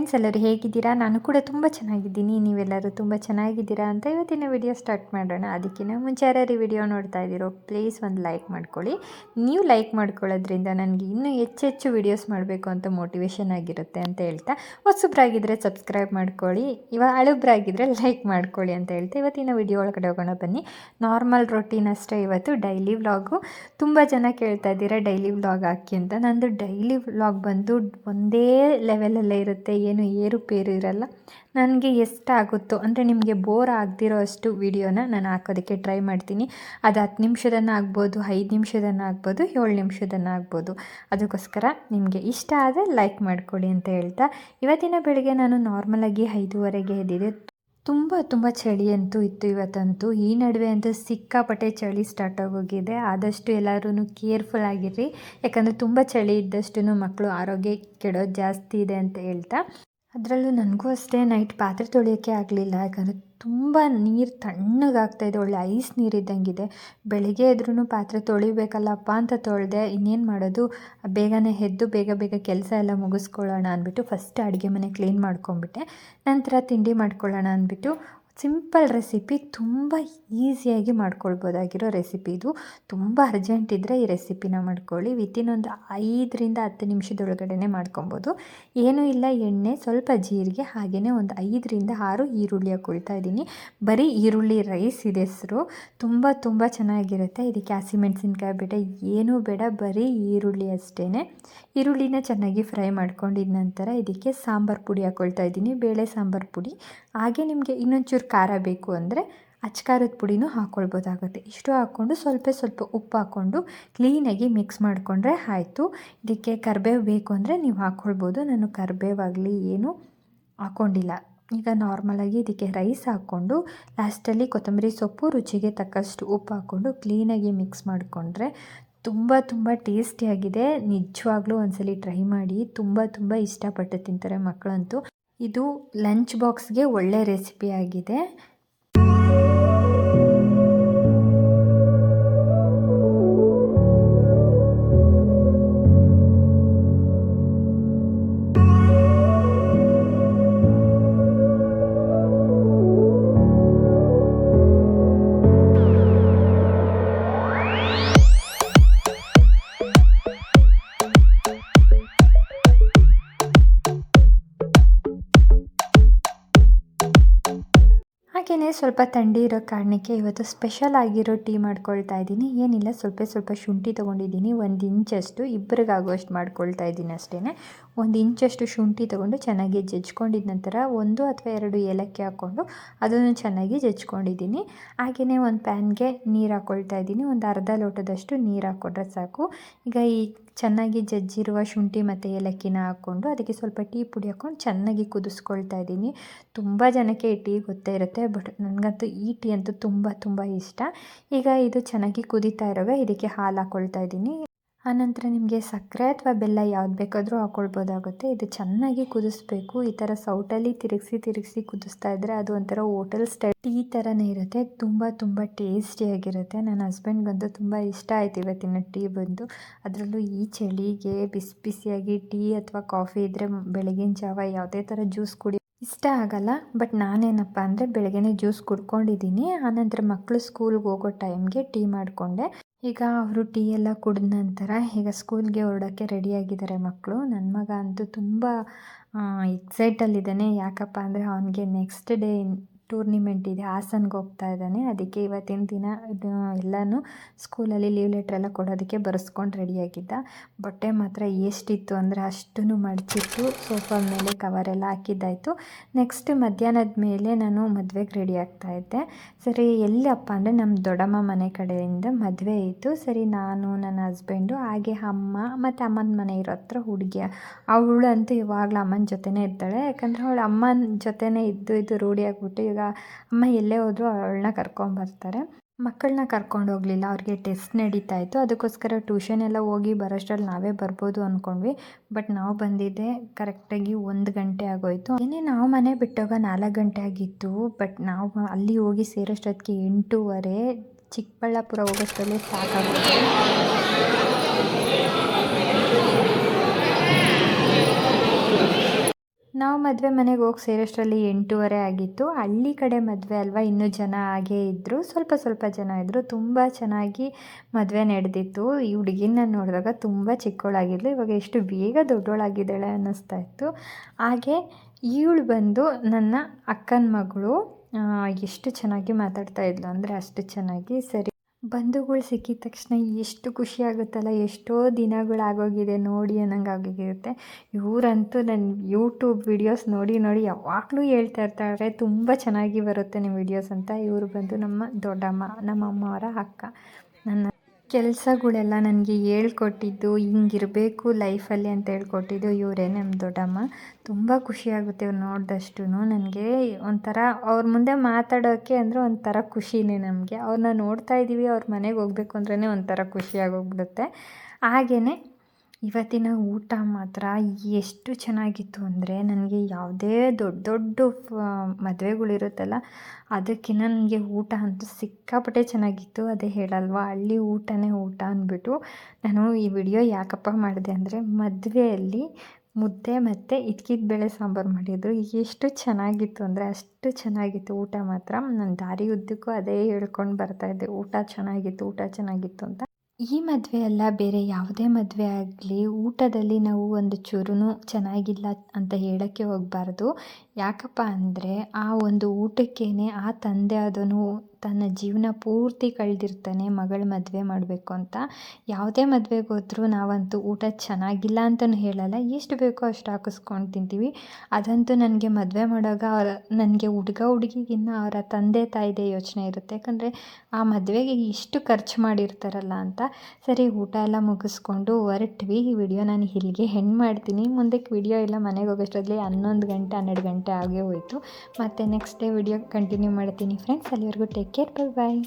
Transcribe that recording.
Friends ಎಲ್ಲರೂ ಹೇಗಿದ್ದೀರಾ? ನಾನು ಕೂಡ ತುಂಬ ಚೆನ್ನಾಗಿದ್ದೀನಿ. ನೀವೆಲ್ಲರೂ ತುಂಬ ಚೆನ್ನಾಗಿದ್ದೀರಾ ಅಂತ ಇವತ್ತಿನ ವಿಡಿಯೋ ಸ್ಟಾರ್ಟ್ ಮಾಡೋಣ. ಅದಕ್ಕಿಂತ ಮುಂಚೆ ಯಾರ್ಯಾರು ಈ ವಿಡಿಯೋ ನೋಡ್ತಾ ಇದ್ದೀರೋ ಪ್ಲೀಸ್ ಒಂದು ಲೈಕ್ ಮಾಡ್ಕೊಳ್ಳಿ. ನೀವು ಲೈಕ್ ಮಾಡ್ಕೊಳ್ಳೋದ್ರಿಂದ ನನಗೆ ಇನ್ನೂ ಹೆಚ್ಚೆಚ್ಚು ವಿಡಿಯೋಸ್ ಮಾಡಬೇಕು ಅಂತ ಮೋಟಿವೇಶನ್ ಆಗಿರುತ್ತೆ ಅಂತ ಹೇಳ್ತಾ, ಹೊಸಬ್ರಾಗಿದ್ದರೆ ಸಬ್ಸ್ಕ್ರೈಬ್ ಮಾಡ್ಕೊಳ್ಳಿ, ಇವಾಗ ಹಳಬ್ರಾಗಿದ್ದರೆ ಲೈಕ್ ಮಾಡ್ಕೊಳ್ಳಿ ಅಂತ ಹೇಳ್ತಾ ಇವತ್ತಿನ ವಿಡಿಯೋ ಒಳಗಡೆ ಹೋಗೋಣ ಬನ್ನಿ. ನಾರ್ಮಲ್ ರೊಟೀನ್ ಅಷ್ಟೇ ಇವತ್ತು, ಡೈಲಿ ವ್ಲಾಗು. ತುಂಬ ಜನ ಕೇಳ್ತಾ ಇದ್ದೀರಾ ಡೈಲಿ ವ್ಲಾಗ್ ಹಾಕಿ ಅಂತ. ನಂದು ಡೈಲಿ ವ್ಲಾಗ್ ಬಂದು ಒಂದೇ ಲೆವೆಲಲ್ಲೇ ಇರುತ್ತೆ, ಏನು ಏರುಪೇರು ಇರಲ್ಲ. ನನಗೆ ಎಷ್ಟಾಗುತ್ತೋ ಅಂದರೆ ನಿಮಗೆ ಬೋರ್ ಆಗದಿರೋ ಅಷ್ಟು ವೀಡಿಯೋನ ನಾನು ಹಾಕೋದಕ್ಕೆ ಟ್ರೈ ಮಾಡ್ತೀನಿ. ಅದು 10 ನಿಮಿಷದನ್ನು ಆಗ್ಬೋದು, 5 ನಿಮಿಷದನ್ನು ಆಗ್ಬೋದು, 7 ನಿಮಿಷದನ್ನು ಆಗ್ಬೋದು. ಅದಕ್ಕೋಸ್ಕರ ನಿಮಗೆ ಇಷ್ಟ ಆದರೆ ಲೈಕ್ ಮಾಡ್ಕೊಳ್ಳಿ ಅಂತ ಹೇಳ್ತಾ, ಇವತ್ತಿನ ಬೆಳಿಗ್ಗೆ ನಾನು ನಾರ್ಮಲಾಗಿ 5:30ಗೆ ಎದ್ದಿದೆ. ತುಂಬ ಚಳಿ ಅಂತೂ ಇತ್ತು ಇವತ್ತಂತೂ. ಈ ನಡುವೆ ಅಂತೂ ಸಿಕ್ಕಾಪಟ್ಟೆ ಚಳಿ ಸ್ಟಾರ್ಟ್ ಆಗೋಗಿದೆ. ಆದಷ್ಟು ಎಲ್ಲರೂ ಕೇರ್ಫುಲ್ ಆಗಿರ್ರಿ, ಯಾಕಂದರೆ ತುಂಬ ಚಳಿ ಇದ್ದಷ್ಟು ಮಕ್ಕಳು ಆರೋಗ್ಯ ಕೆಡೋದು ಜಾಸ್ತಿ ಇದೆ ಅಂತ ಹೇಳ್ತಾ, ಅದರಲ್ಲೂ ನನಗೂ ಅಷ್ಟೇ ನೈಟ್ ಪಾತ್ರೆ ತೊಳೆಯೋಕ್ಕೆ ಆಗಲಿಲ್ಲ. ಯಾಕಂದರೆ ತುಂಬ ನೀರು ತಣ್ಣಗಾಗ್ತಾಯಿದೆ, ಒಳ್ಳೆ ಐಸ್ ನೀರಿದ್ದಂಗಿದೆ. ಬೆಳಿಗ್ಗೆ ಎದ್ರೂ ಪಾತ್ರೆ ತೊಳಿಬೇಕಲ್ಲಪ್ಪ ಅಂತ ತೊಳೆದೆ. ಇನ್ನೇನು ಮಾಡೋದು, ಬೇಗನೆ ಎದ್ದು ಬೇಗ ಕೆಲಸ ಎಲ್ಲ ಮುಗಿಸ್ಕೊಳ್ಳೋಣ ಅಂದ್ಬಿಟ್ಟು ಫಸ್ಟ್ ಅಡುಗೆ ಮನೆ ಕ್ಲೀನ್ ಮಾಡ್ಕೊಂಬಿಟ್ಟೆ. ನಂತರ ತಿಂಡಿ ಮಾಡ್ಕೊಳ್ಳೋಣ ಅಂದ್ಬಿಟ್ಟು ಸಿಂಪಲ್ ರೆಸಿಪಿ, ತುಂಬ ಈಸಿಯಾಗಿ ಮಾಡ್ಕೊಳ್ಬೋದಾಗಿರೋ ರೆಸಿಪಿ ಇದು. ತುಂಬ ಅರ್ಜೆಂಟ್ ಇದ್ದರೆ ಈ ರೆಸಿಪಿನ ಮಾಡ್ಕೊಳ್ಳಿ. ವಿತಿನ್ ಒಂದು 5ರಿಂದ 10 ನಿಮಿಷದೊಳಗಡೆ ಮಾಡ್ಕೊಬೋದು. ಏನೂ ಇಲ್ಲ, ಎಣ್ಣೆ, ಸ್ವಲ್ಪ ಜೀರಿಗೆ, ಹಾಗೆಯೇ ಒಂದು 5ರಿಂದ 6 ಈರುಳ್ಳಿ ಹಾಕ್ಕೊಳ್ತಾ ಇದ್ದೀನಿ. ಬರೀ ಈರುಳ್ಳಿ ರೈಸ್ ಇದೆ ಹೆಸರು. ತುಂಬ ಚೆನ್ನಾಗಿರುತ್ತೆ. ಇದಕ್ಕೆ ಹಸಿಮೆಣಸಿನ್ಕಾಯಿ ಬೇಡ, ಏನೂ ಬೇಡ, ಬರೀ ಈರುಳ್ಳಿ ಅಷ್ಟೇ. ಈರುಳ್ಳಿನ ಚೆನ್ನಾಗಿ ಫ್ರೈ ಮಾಡ್ಕೊಂಡಿದ ನಂತರ ಇದಕ್ಕೆ ಸಾಂಬಾರು ಪುಡಿ ಹಾಕ್ಕೊಳ್ತಾ ಇದ್ದೀನಿ, ಬೇಳೆ ಸಾಂಬಾರು ಪುಡಿ. ಹಾಗೆ ನಿಮಗೆ ಇನ್ನೊಂಚೂರು ಖಾರ ಬೇಕು ಅಂದರೆ ಅಚ್ಕಾರದ ಪುಡಿನೂ ಹಾಕ್ಕೊಳ್ಬೋದಾಗುತ್ತೆ. ಇಷ್ಟು ಹಾಕ್ಕೊಂಡು ಸ್ವಲ್ಪ ಉಪ್ಪು ಹಾಕ್ಕೊಂಡು ಕ್ಲೀನಾಗಿ ಮಿಕ್ಸ್ ಮಾಡಿಕೊಂಡ್ರೆ ಆಯಿತು. ಇದಕ್ಕೆ ಕರಿಬೇವು ಬೇಕು ಅಂದರೆ ನೀವು ಹಾಕ್ಕೊಳ್ಬೋದು. ನಾನು ಕರಿಬೇವಾಗಲಿ ಏನೂ ಹಾಕ್ಕೊಂಡಿಲ್ಲ. ಈಗ ನಾರ್ಮಲಾಗಿ ಇದಕ್ಕೆ ರೈಸ್ ಹಾಕ್ಕೊಂಡು ಲಾಸ್ಟಲ್ಲಿ ಕೊತ್ತಂಬರಿ ಸೊಪ್ಪು, ರುಚಿಗೆ ತಕ್ಕಷ್ಟು ಉಪ್ಪು ಹಾಕ್ಕೊಂಡು ಕ್ಲೀನಾಗಿ ಮಿಕ್ಸ್ ಮಾಡಿಕೊಂಡ್ರೆ ತುಂಬ ಟೇಸ್ಟಿಯಾಗಿದೆ. ನಿಜವಾಗ್ಲೂ ಒಂದ್ಸಲಿ ಟ್ರೈ ಮಾಡಿ. ತುಂಬ ಇಷ್ಟಪಟ್ಟು ತಿಂತಾರೆ ಮಕ್ಕಳಂತೂ. ಇದು ಲಂಚ್ ಬಾಕ್ಸ್ಗೆ ಒಳ್ಳೆ ರೆಸಿಪಿ ಆಗಿದೆ. ಹಾಗೆಯೇ ಸ್ವಲ್ಪ ಥಂಡಿ ಇರೋ ಕಾರಣಕ್ಕೆ ಇವತ್ತು ಸ್ಪೆಷಲ್ ಆಗಿರೋ ಟೀ ಮಾಡ್ಕೊಳ್ತಾ ಇದ್ದೀನಿ. ಏನಿಲ್ಲ, ಸ್ವಲ್ಪ ಶುಂಠಿ ತೊಗೊಂಡಿದ್ದೀನಿ, 1 ಇಂಚಷ್ಟು, ಇಬ್ಬರಿಗಾಗುವಷ್ಟು ಮಾಡ್ಕೊಳ್ತಾ ಇದ್ದೀನಿ ಅಷ್ಟೇ. 1 ಇಂಚಷ್ಟು ಶುಂಠಿ ತೊಗೊಂಡು ಚೆನ್ನಾಗಿ ಜಜ್ಕೊಂಡಿದ ನಂತರ 1 ಅಥವಾ 2 ಏಲಕ್ಕಿ ಹಾಕ್ಕೊಂಡು ಅದನ್ನು ಚೆನ್ನಾಗಿ ಜಜ್ಕೊಂಡಿದ್ದೀನಿ. ಹಾಗೆಯೇ ಒಂದು ಪ್ಯಾನ್ಗೆ ನೀರು ಹಾಕ್ಕೊಳ್ತಾ ಇದ್ದೀನಿ. ಒಂದು ಅರ್ಧ ಲೋಟದಷ್ಟು ನೀರು ಹಾಕ್ಕೊಂಡ್ರೆ ಸಾಕು. ಈಗ ಈ ಚೆನ್ನಾಗಿ ಜಜ್ಜಿರುವ ಶುಂಠಿ ಮತ್ತು ಏಲಕ್ಕಿನ ಹಾಕ್ಕೊಂಡು ಅದಕ್ಕೆ ಸ್ವಲ್ಪ ಟೀ ಪುಡಿ ಹಾಕ್ಕೊಂಡು ಚೆನ್ನಾಗಿ ಕುದಿಸ್ಕೊಳ್ತಾ ಇದ್ದೀನಿ. ತುಂಬ ಜನಕ್ಕೆ ಈ ಟೀ ಗೊತ್ತೇ ಇರುತ್ತೆ, ಬಟ್ ನನಗಂತೂ ಈ ಟೀ ಅಂತೂ ತುಂಬ ಇಷ್ಟ. ಈಗ ಇದು ಚೆನ್ನಾಗಿ ಕುದೀತಾ ಇರುವಾಗ ಇದಕ್ಕೆ ಹಾಲು ಹಾಕ್ಕೊಳ್ತಾ ಇದ್ದೀನಿ. ಆನಂತರ ನಿಮಗೆ ಸಕ್ಕರೆ ಅಥವಾ ಬೆಲ್ಲ ಯಾವ್ದು ಬೇಕಾದರೂ ಹಾಕ್ಕೊಳ್ಬೋದಾಗುತ್ತೆ. ಇದು ಚೆನ್ನಾಗಿ ಕುದಿಸ್ಬೇಕು. ಈ ಥರ ಸೌಟಲ್ಲಿ ತಿರುಗಿಸಿ ಕುದಿಸ್ತಾ ಇದ್ದರೆ ಅದು ಒಂಥರ ಹೋಟೆಲ್ ಸ್ಟೈಲ್ ಟೀ ಥರನೇ ಇರುತ್ತೆ. ತುಂಬ ಟೇಸ್ಟಿಯಾಗಿರುತ್ತೆ. ನನ್ನ ಹಸ್ಬೆಂಡ್ಗಂತೂ ತುಂಬ ಇಷ್ಟ ಆಯ್ತು ಇವತ್ತಿನ ಟೀ ಬಂದು. ಅದರಲ್ಲೂ ಈ ಚಳಿಗೆ ಬಿಸಿಯಾಗಿ ಟೀ ಅಥವಾ ಕಾಫಿ ಇದ್ದರೆ ಬೆಳಗಿನ ಜಾವ ಯಾವುದೇ ಥರ ಜ್ಯೂಸ್ ಇಷ್ಟ ಆಗಲ್ಲ. ಬಟ್ ನಾನೇನಪ್ಪ ಅಂದರೆ ಬೆಳಗ್ಗೆನೇ ಜ್ಯೂಸ್ ಕುಡ್ಕೊಂಡಿದ್ದೀನಿ. ಆನಂತರ ಮಕ್ಕಳು ಸ್ಕೂಲ್ಗೆ ಹೋಗೋ ಟೈಮ್ಗೆ ಟೀ ಮಾಡಿಕೊಂಡೆ. ಈಗ ಅವರು ಟೀ ಎಲ್ಲ ಕುಡಿದ ನಂತರ ಈಗ ಸ್ಕೂಲ್ಗೆ ಹೊರಡೋಕ್ಕೆ ರೆಡಿಯಾಗಿದ್ದಾರೆ ಮಕ್ಕಳು. ನನ್ನ ಮಗ ಅಂತೂ ತುಂಬ ಎಕ್ಸೈಟಲ್ಲಿದ್ದಾನೆ. ಯಾಕಪ್ಪ ಅಂದರೆ ಅವನಿಗೆ ನೆಕ್ಸ್ಟ್ ಡೇ ಟೂರ್ನಿಮೆಂಟ್ ಇದೆ, ಹಾಸನ್ಗೆ ಹೋಗ್ತಾ ಇದ್ದಾನೆ. ಅದಕ್ಕೆ ಇವತ್ತಿನ ದಿನ ಎಲ್ಲನೂ ಸ್ಕೂಲಲ್ಲಿ ಲೀವ್ ಲೆಟ್ರ್ ಎಲ್ಲ ಕೊಡೋದಕ್ಕೆ ಬರೆಸ್ಕೊಂಡು ರೆಡಿಯಾಗಿದ್ದ. ಬಟ್ಟೆ ಮಾತ್ರ ಎಷ್ಟಿತ್ತು ಅಂದರೆ ಅಷ್ಟನ್ನು ಮಡಚಿಟ್ಟು ಸೋಫಾ ಮೇಲೆ ಕವರೆಲ್ಲ ಹಾಕಿದ್ದಾಯಿತು. ನೆಕ್ಸ್ಟ್ ಮಧ್ಯಾಹ್ನದ ಮೇಲೆ ನಾನು ಮದುವೆಗೆ ರೆಡಿ ಆಗ್ತಾಯಿದ್ದೆ. ಸರಿ ಎಲ್ಲಪ್ಪ ಅಂದರೆ ನಮ್ಮ ದೊಡ್ಡಮ್ಮ ಮನೆ ಕಡೆಯಿಂದ ಮದುವೆ ಇತ್ತು. ಸರಿ ನಾನು, ನನ್ನ ಹಸ್ಬೆಂಡು, ಹಾಗೆ ಅಮ್ಮ ಮತ್ತು ಅಮ್ಮನ ಮನೆ ಇರೋ ಹತ್ರ ಹುಡುಗಿ. ಅವಳಂತೂ ಇವಾಗಲೂ ಅಮ್ಮನ ಜೊತೆನೇ ಇರ್ತಾಳೆ. ಯಾಕಂದರೆ ಅವಳು ಅಮ್ಮನ ಜೊತೆನೇ ಇದ್ದು ರೂಢಿ ಆಗಿಬಿಟ್ಟು ಈಗ ಅಮ್ಮ ಎಲ್ಲೇ ಹೋದರೂ ಅವಳನ್ನ ಕರ್ಕೊಂಬರ್ತಾರೆ. ಮಕ್ಕಳನ್ನ ಕರ್ಕೊಂಡು ಹೋಗಲಿಲ್ಲ, ಅವ್ರಿಗೆ ಟೆಸ್ಟ್ ನಡೀತಾ ಇತ್ತು. ಅದಕ್ಕೋಸ್ಕರ ಟ್ಯೂಷನ್ ಎಲ್ಲ ಹೋಗಿ ಬರೋಷ್ಟರಲ್ಲಿ ನಾವೇ ಬರ್ಬೋದು ಅಂದ್ಕೊಂಡ್ವಿ. ಬಟ್ ನಾವು ಬಂದಿದ್ದೆ ಕರೆಕ್ಟಾಗಿ 1 ಗಂಟೆ ಆಗೋಯಿತು. ಏನೇ ನಾವು ಮನೆ ಬಿಟ್ಟೋಗ 4 ಗಂಟೆ ಆಗಿತ್ತು. ಬಟ್ ನಾವು ಅಲ್ಲಿ ಹೋಗಿ ಸೇರೋಷ್ಟೊತ್ತಿಗೆ 8:30. ಚಿಕ್ಕಬಳ್ಳಾಪುರ ಹೋಗೋಷ್ಟರಲ್ಲಿ ಸಾಕಾಗೋದು. ನಾವು ಮದುವೆ ಮನೆಗೆ ಹೋಗಿ ಸೇರೋಷ್ಟರಲ್ಲಿ 8:30 ಆಗಿತ್ತು. ಹಳ್ಳಿ ಕಡೆ ಮದುವೆ ಅಲ್ವಾ, ಇನ್ನೂ ಜನ ಹಾಗೇ ಇದ್ದರು, ಸ್ವಲ್ಪ ಜನ ಇದ್ದರು. ತುಂಬ ಚೆನ್ನಾಗಿ ಮದುವೆ ನಡೆದಿತ್ತು. ಈ ಹುಡುಗಿನ ನೋಡಿದಾಗ ತುಂಬ ಚಿಕ್ಕವಳಾಗಿದ್ಲು, ಇವಾಗ ಎಷ್ಟು ಬೇಗ ದೊಡ್ಡವಳಾಗಿದ್ದಾಳೆ ಅನ್ನಿಸ್ತಾ ಇತ್ತು. ಹಾಗೆ ಇವಳು ಬಂದು ನನ್ನ ಅಕ್ಕನ ಮಗಳು. ಎಷ್ಟು ಚೆನ್ನಾಗಿ ಮಾತಾಡ್ತಾ ಇದ್ಲು ಅಂದರೆ ಅಷ್ಟು ಚೆನ್ನಾಗಿ. ಸರಿ, ಬಂಧುಗಳು ಸಿಕ್ಕಿದ ತಕ್ಷಣ ಎಷ್ಟು ಖುಷಿ ಆಗುತ್ತಲ್ಲ, ಎಷ್ಟೋ ದಿನಗಳಾಗೋಗಿದೆ ನೋಡಿ ಅನ್ನಂಗೆ ಆಗೋಗಿರುತ್ತೆ. ಇವರಂತೂ ನನ್ನ ಯೂಟ್ಯೂಬ್ ವಿಡಿಯೋಸ್ ನೋಡಿ ಯಾವಾಗಲೂ ಹೇಳ್ತಾ ಇರ್ತಾರೆ, ತುಂಬ ಚೆನ್ನಾಗಿ ಬರುತ್ತೆ ನಿಮ್ಮ ವಿಡಿಯೋಸ್ ಅಂತ. ಇವರು ಬಂದು ನಮ್ಮ ದೊಡ್ಡಮ್ಮ, ನಮ್ಮ ಅಮ್ಮವರ ಅಕ್ಕ. ನನ್ನ ಕೆಲಸಗಳೆಲ್ಲ ನನಗೆ ಹೇಳ್ಕೊಟ್ಟಿದ್ದು, ಹಿಂಗಿರಬೇಕು ಲೈಫಲ್ಲಿ ಅಂತ ಹೇಳ್ಕೊಟ್ಟಿದ್ದು ಇವರೇ, ನಮ್ಮ ದೊಡ್ಡಮ್ಮ. ತುಂಬ ಖುಷಿಯಾಗುತ್ತೆ ಇವ್ರು ನೋಡಿದಷ್ಟು. ನನಗೆ ಒಂಥರ ಅವ್ರ ಮುಂದೆ ಮಾತಾಡೋಕ್ಕೆ ಅಂದರೆ ಒಂಥರ ಖುಷಿನೇ ನಮಗೆ. ಅವ್ರನ್ನ ನೋಡ್ತಾ ಇದ್ದೀವಿ, ಅವ್ರ ಮನೆಗೆ ಹೋಗ್ಬೇಕು ಅಂದ್ರೇ ಒಂಥರ ಖುಷಿಯಾಗೋಗ್ಬಿಡುತ್ತೆ. ಹಾಗೆಯೇ ಇವತ್ತಿನ ಊಟ ಮಾತ್ರ ಎಷ್ಟು ಚೆನ್ನಾಗಿತ್ತು ಅಂದರೆ, ನನಗೆ ಯಾವುದೇ ದೊಡ್ಡ ಮದುವೆಗಳಿರುತ್ತಲ್ಲ ಅದಕ್ಕಿಂತ ನನಗೆ ಊಟ ಅಂತೂ ಸಿಕ್ಕಾಪಟ್ಟೆ ಚೆನ್ನಾಗಿತ್ತು. ಅದೇ ಹೇಳಲ್ವಾ, ಹಳ್ಳಿ ಊಟನೇ ಊಟ ಅಂದ್ಬಿಟ್ಟು. ನಾನು ಈ ವಿಡಿಯೋ ಯಾಕಪ್ಪ ಮಾಡಿದೆ ಅಂದರೆ, ಮದುವೆಯಲ್ಲಿ ಮುದ್ದೆ ಮತ್ತು ಇದ್ಕಿದ ಬೇಳೆ ಸಾಂಬಾರು ಮಾಡಿದ್ರು. ಎಷ್ಟು ಚೆನ್ನಾಗಿತ್ತು ಅಂದರೆ ಅಷ್ಟು ಚೆನ್ನಾಗಿತ್ತು ಊಟ ಮಾತ್ರ. ನಾನು ದಾರಿ ಉದ್ದಕ್ಕೂ ಅದೇ ಹೇಳ್ಕೊಂಡು ಬರ್ತಾಯಿದ್ದೆ, ಊಟ ಚೆನ್ನಾಗಿತ್ತು ಅಂತ. ಈ ಮದುವೆ ಅಲ್ಲ, ಬೇರೆ ಯಾವುದೇ ಮದುವೆ ಆಗಲಿ, ಊಟದಲ್ಲಿ ನಾವು ಒಂದು ಚೂರೂ ಚೆನ್ನಾಗಿಲ್ಲ ಅಂತ ಹೇಳೋಕ್ಕೆ ಹೋಗಬಾರ್ದು. ಯಾಕಪ್ಪ ಅಂದರೆ ಆ ಒಂದು ಊಟಕ್ಕೇ ಆ ತಂದೆ ಆದವನು ತನ್ನ ಜೀವನ ಪೂರ್ತಿ ಕಳೆದಿರ್ತಾನೆ ಮಗಳ ಮದುವೆ ಮಾಡಬೇಕು ಅಂತ. ಯಾವುದೇ ಮದುವೆಗೆ ಹೋದ್ರೂ ನಾವಂತೂ ಊಟ ಚೆನ್ನಾಗಿಲ್ಲ ಅಂತಲೂ ಹೇಳಲ್ಲ, ಎಷ್ಟು ಬೇಕೋ ಅಷ್ಟು ಹಾಕಿಸ್ಕೊಂಡು ತಿಂತೀವಿ. ಅದಂತೂ ನನಗೆ ಮದುವೆ ಮಾಡುವಾಗ ನನಗೆ ಹುಡುಗ ಹುಡುಗಿಗಿನ್ನ ಅವರ ತಂದೆ ತಾಯಿದೇ ಯೋಚನೆ ಇರುತ್ತೆ. ಯಾಕಂದರೆ ಆ ಮದುವೆಗೆ ಇಷ್ಟು ಖರ್ಚು ಮಾಡಿರ್ತಾರಲ್ಲ ಅಂತ. ಸರಿ, ಊಟ ಎಲ್ಲ ಮುಗಿಸ್ಕೊಂಡು ಹೊರಟ್ವಿ. ಈ ವಿಡಿಯೋ ನಾನು ಇಲ್ಲಿಗೆ ಹೆಣ್ಣು ಮಾಡ್ತೀನಿ. ಮುಂದಕ್ಕೆ ವಿಡಿಯೋ ಎಲ್ಲ ಮನೆಗೆ ಹೋಗೋಷ್ಟರಲ್ಲಿ 11 ಗಂಟೆ 12 ಗಂಟೆ ಆಗೇ ಹೋಯಿತು. ಮತ್ತು ನೆಕ್ಸ್ಟ್ ಡೇ ವಿಡಿಯೋ ಕಂಟಿನ್ಯೂ ಮಾಡ್ತೀನಿ ಫ್ರೆಂಡ್ಸ್. ಅಲ್ಲಿವರೆಗೂ ಟೇಕ್ ಕೇರ್, ಬಾಯ್.